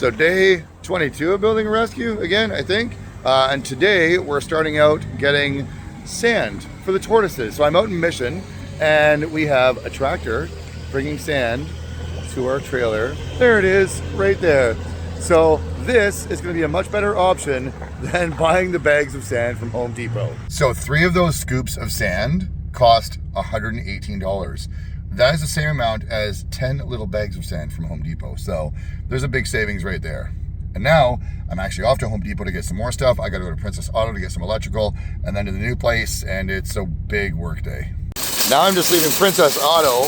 So day 22 of building a rescue again, I think. And today we're starting out getting sand for the tortoises. So I'm out in Mission and we have a tractor bringing sand to our trailer. There it is, right there. So this is going to be a much better option than buying the bags of sand from Home Depot. So 3 of those scoops of sand cost $118. That is the same amount as 10 little bags of sand from Home Depot. So there's a big savings right there. And now I'm actually off to Home Depot to get some more stuff. I got to go to Princess Auto to get some electrical and then to the new place, and it's a big work day. Now I'm just leaving Princess Auto.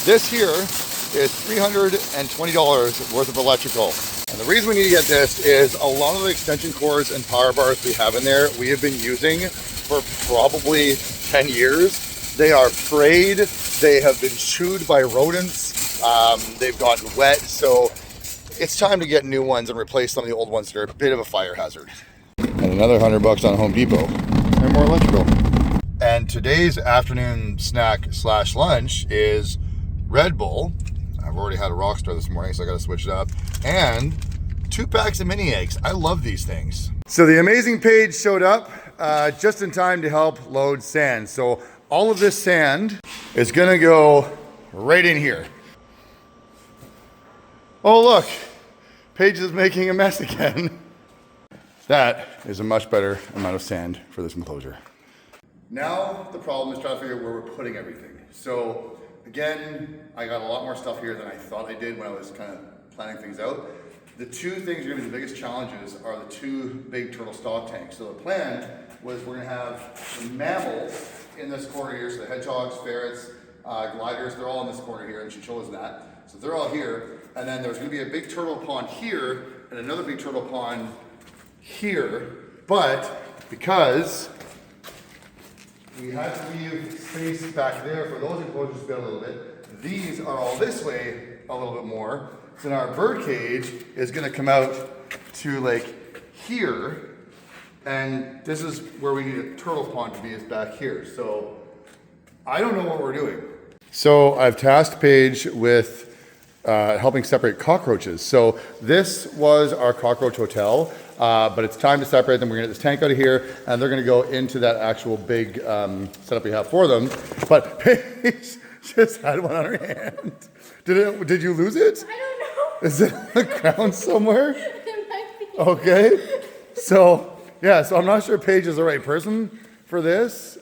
This here is $320 worth of electrical. And the reason we need to get this is a lot of the extension cords and power bars we have in there, we have been using for probably 10 years. They are frayed. They have been chewed by rodents. They've gotten wet. So it's time to get new ones and replace some of the old ones that are a bit of a fire hazard. And another $100 on Home Depot and more electrical. And today's afternoon snack / lunch is Red Bull. I've already had a Rockstar this morning, so I got to switch it up. And 2 packs of mini eggs. I love these things. So the amazing Paige showed up just in time to help load sand. So all of this sand is gonna go right in here. Oh look, Paige is making a mess again. That is a much better amount of sand for this enclosure. Now the problem is trying to figure out where we're putting everything. So again, I got a lot more stuff here than I thought I did when I was kind of planning things out. The 2 things that are gonna be the biggest challenges are the 2 big turtle stock tanks. So the plan was we're gonna have the mammals in this corner here, so the hedgehogs, ferrets, gliders, they're all in this corner here, and chinchillas and that. So they're all here, and then there's gonna be a big turtle pond here, and another big turtle pond here, but because we had to leave space back there for those enclosures to fit a little bit, these are all this way a little bit more. So now our bird cage is gonna come out to like here, and this is where we need a turtle pond to be, is back here. So I don't know what we're doing. So I've tasked Paige with helping separate cockroaches. So this was our cockroach hotel, but it's time to separate them. We're gonna get this tank out of here, and they're gonna go into that actual big setup we have for them. But Paige just had one on her hand. Did you lose it? I don't know. Is it on the ground somewhere? It might be. Okay. So yeah, so I'm not sure Paige is the right person for this.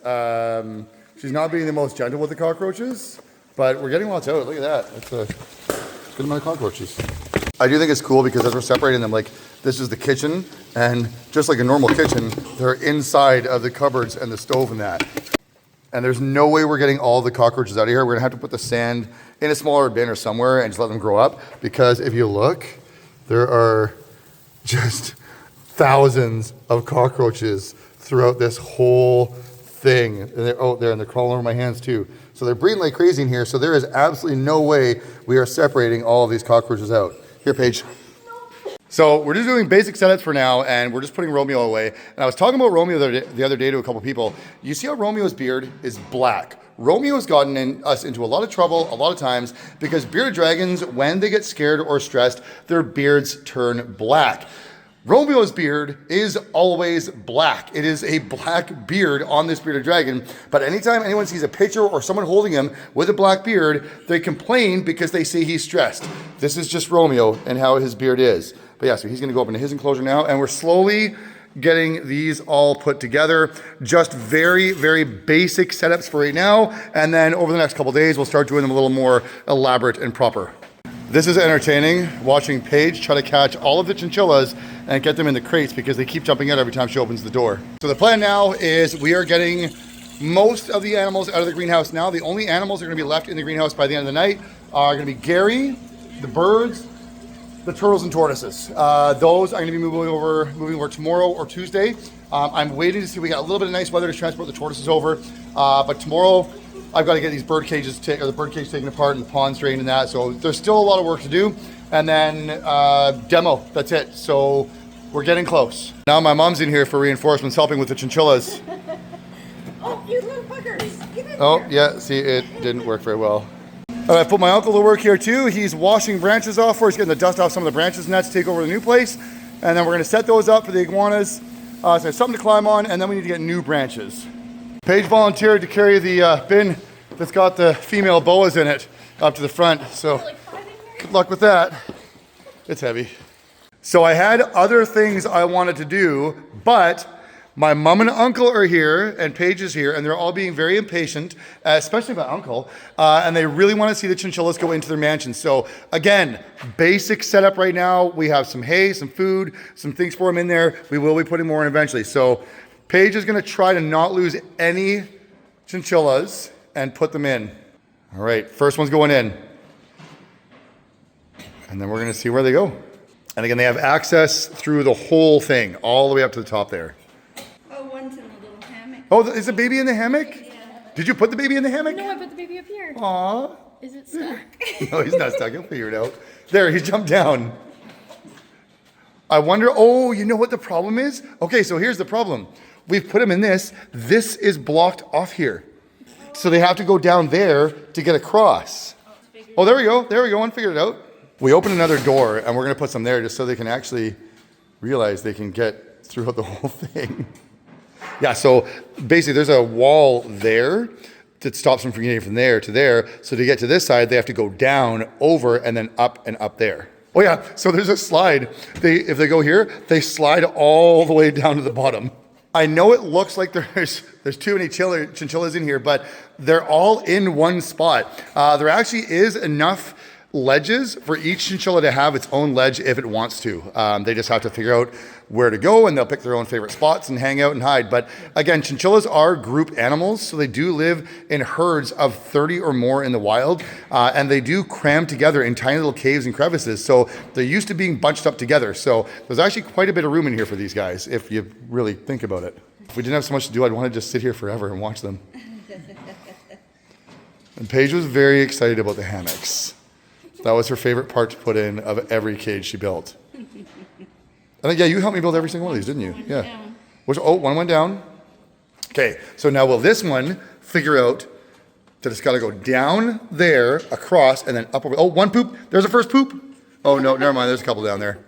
She's not being the most gentle with the cockroaches, but we're getting lots out. Look at that. That's a good amount of cockroaches. I do think it's cool because as we're separating them, like this is the kitchen, and just like a normal kitchen, they're inside of the cupboards and the stove and that. And there's no way we're getting all the cockroaches out of here. We're gonna have to put the sand in a smaller bin or somewhere and just let them grow up, because if you look, there are just thousands of cockroaches throughout this whole thing. And they're out there, and they're crawling over my hands too. So they're breeding like crazy in here. So there is absolutely no way we are separating all of these cockroaches out. Here, Paige. So we're just doing basic setups for now, and we're just putting Romeo away. And I was talking about Romeo the other day to a couple people. You see how Romeo's beard is black? Romeo's gotten us into a lot of trouble a lot of times because bearded dragons, when they get scared or stressed, their beards turn black. Romeo's beard is always black. It is a black beard on this bearded dragon, but anytime anyone sees a picture or someone holding him with a black beard, they complain because they say he's stressed. This is just Romeo and how his beard is. But yeah, so he's gonna go up into his enclosure now, and we're slowly getting these all put together. Just very, very basic setups for right now, and then over the next couple days, we'll start doing them a little more elaborate and proper. This is entertaining, watching Paige try to catch all of the chinchillas and get them in the crates because they keep jumping out every time she opens the door. So the plan now is we are getting most of the animals out of the greenhouse now. The only animals that are gonna be left in the greenhouse by the end of the night are gonna be Gary, the birds, the turtles and tortoises. Those are gonna be moving over tomorrow or Tuesday. I'm waiting to see, we got a little bit of nice weather to transport the tortoises over, but tomorrow I've got to get these bird cages the bird cage taken apart and the ponds drained and that. So there's still a lot of work to do. And then demo, that's it. So we're getting close. Now my mom's in here for reinforcements, helping with the chinchillas. Oh, you little fuckers. Get in Oh, there. yeah, see, it didn't work very well. I put my uncle to work here too. He's washing branches off for us, getting the dust off some of the branches and that to take over the new place. And then we're gonna set those up for the iguanas. So there's something to climb on, and then we need to get new branches. Paige volunteered to carry the bin that's got the female boas in it up to the front. So good luck with that. It's heavy. So I had other things I wanted to do, but my mom and uncle are here, and Paige is here, and they're all being very impatient, especially my uncle, and they really want to see the chinchillas go into their mansion. So again, basic setup right now. We have some hay, some food, some things for them in there. We will be putting more in eventually. So Paige is going to try to not lose any chinchillas and put them in. All right, first one's going in. And then we're going to see where they go. And again, they have access through the whole thing, all the way up to the top there. One's in the little hammock. Oh, is the baby in the hammock? Yeah. Did you put the baby in the hammock? No, I put the baby up here. Aww. Is it stuck? No, he's not stuck. He'll figure it out. There, he jumped down. I wonder, oh, you know what the problem is? Okay, so here's the problem. We've put him in this. This is blocked off here. So they have to go down there to get across. Oh, there we go. There we go. One figured it out. We opened another door, and we're going to put some there just so they can actually realize they can get throughout the whole thing. Yeah, so basically there's a wall there that stops them from getting from there to there. So to get to this side, they have to go down, over, and then up and up there. Oh yeah, so there's a slide. If they go here, they slide all the way down to the bottom. I know it looks like there's too many chinchillas in here, but they're all in one spot. There actually is enough ledges for each chinchilla to have its own ledge if it wants to. They just have to figure out where to go, and they'll pick their own favorite spots and hang out and hide. But again, chinchillas are group animals, so they do live in herds of 30 or more in the wild, and they do cram together in tiny little caves and crevices. So they're used to being bunched up together. So there's actually quite a bit of room in here for these guys, if you really think about it. If we didn't have so much to do, I'd want to just sit here forever and watch them. And Paige was very excited about the hammocks. That was her favorite part to put in of every cage she built. I think, yeah, you helped me build every single one of these, didn't you? Yeah. One went down. Okay, so now will this one figure out that it's got to go down there, across, and then up over. Oh, one poop. There's a first poop. Oh, no, never mind. There's a couple down there.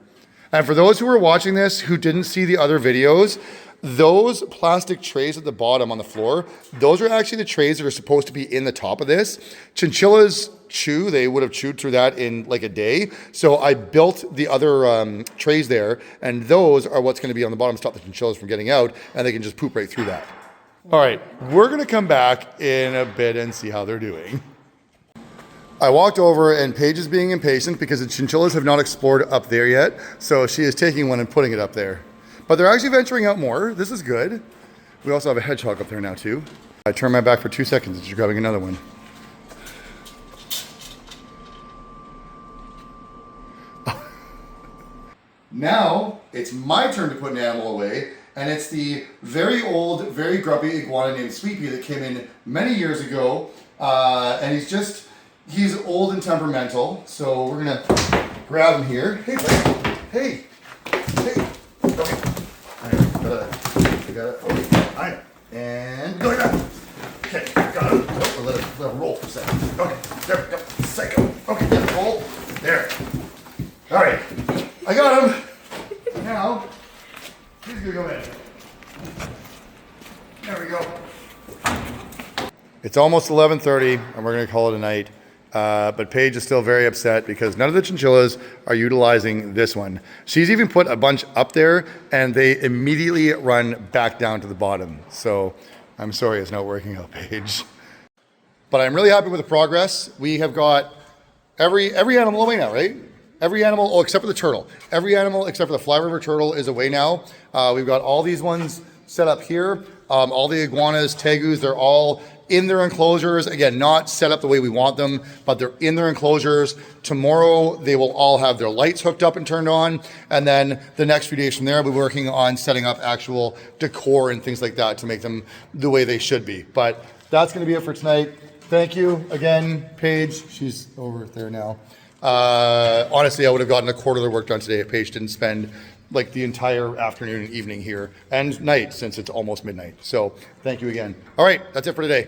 And for those who are watching this who didn't see the other videos, those plastic trays at the bottom on the floor, those are actually the trays that are supposed to be in the top of this. Chinchillas chew, they would have chewed through that in like a day. So I built the other trays there, and those are what's going to be on the bottom to stop the chinchillas from getting out, and they can just poop right through that. All right, we're going to come back in a bit and see how they're doing. I walked over, and Paige is being impatient because the chinchillas have not explored up there yet. So she is taking one and putting it up there. But they're actually venturing out more. This is good. We also have a hedgehog up there now too. I turn my back for 2 seconds and she's grabbing another one. Now it's my turn to put an animal away, and it's the very old, very grubby iguana named Sweepy that came in many years ago. And he's old and temperamental. So we're gonna grab him here. Hey, buddy. Hey. Okay. Got it. Okay. All right. And go like that. Okay. Got him. Oh, let it roll for a second. Okay. There we go. Second. Okay. Let it roll. There. All right. I got him. Now, he's gonna go in. There we go. It's almost 11:30, and we're gonna call it a night. But Paige is still very upset because none of the chinchillas are utilizing this one. She's even put a bunch up there, and they immediately run back down to the bottom. So I'm sorry it's not working out, Paige. But I'm really happy with the progress. We have got every animal away now, right? Every animal, except for the turtle. Every animal except for the Fly River turtle is away now. We've got all these ones set up here. All the iguanas, tegus, they're all in their enclosures. Again, not set up the way we want them, but they're in their enclosures. Tomorrow, they will all have their lights hooked up and turned on. And then the next few days from there, we'll be working on setting up actual decor and things like that to make them the way they should be. But that's gonna be it for tonight. Thank you again, Paige. She's over there now. Honestly, I would have gotten a quarter of the work done today if Paige didn't spend like the entire afternoon and evening here and night since it's almost midnight. So thank you again. All right, that's it for today.